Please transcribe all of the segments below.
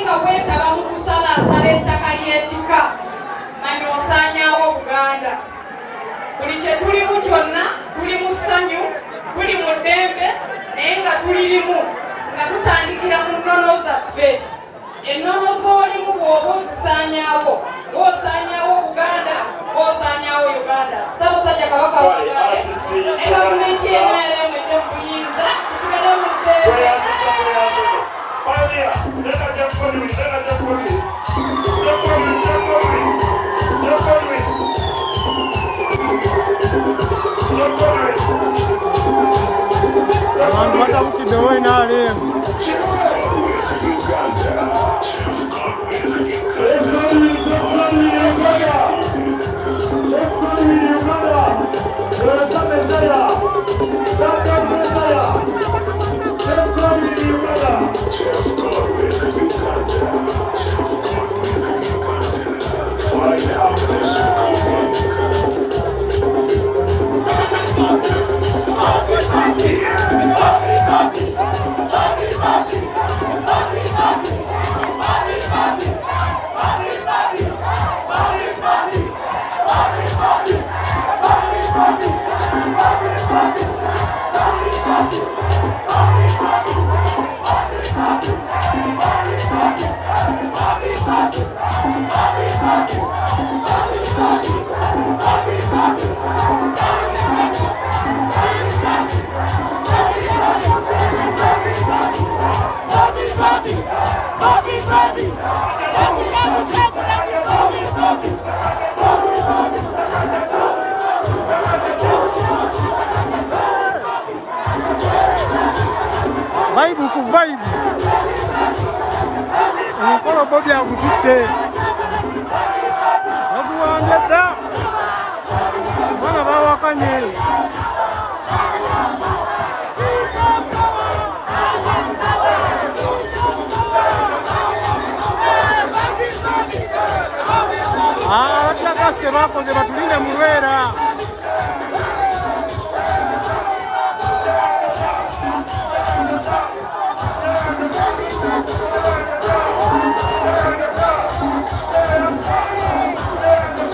nga weetaba mu kusalaasala ettaka ly'ekika manya osaanyaawo Buganda. Buli kye tulimu kyonna tuli mu ssanyu, tuli mu ddembe, naye nga tuli limu nga tutandikira mu nnono zaffe. Ennono z'olimu bw'oba ozisaanyaawo, osaanyaawo Buganda, osaanyaawo Uganda. Ssaabasajja Kabaka wa Buganda ne gavumenti y'eNRM edde mu buyinza tusigale mu ddembe. Abantu batabukiddewo NRM. Vibe ku vibe. Omukolo Bobby agututte. Oguwambye dda. Bana bawakanye. Batya kasike bakoze batulinde mu lwera.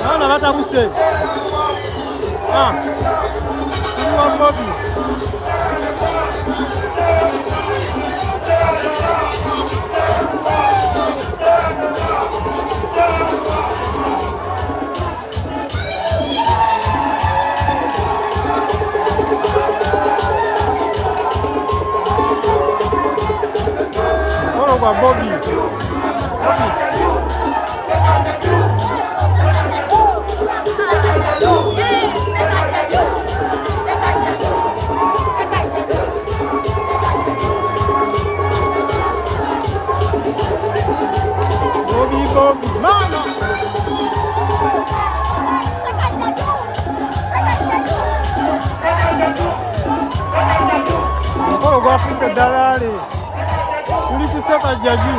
Bana batabuse. Tuli wa Bobby. Mukolo gwa Bobby. Bobby, mama! Mukolo gwa Fisa Dalali. Tuli kusaka jaju.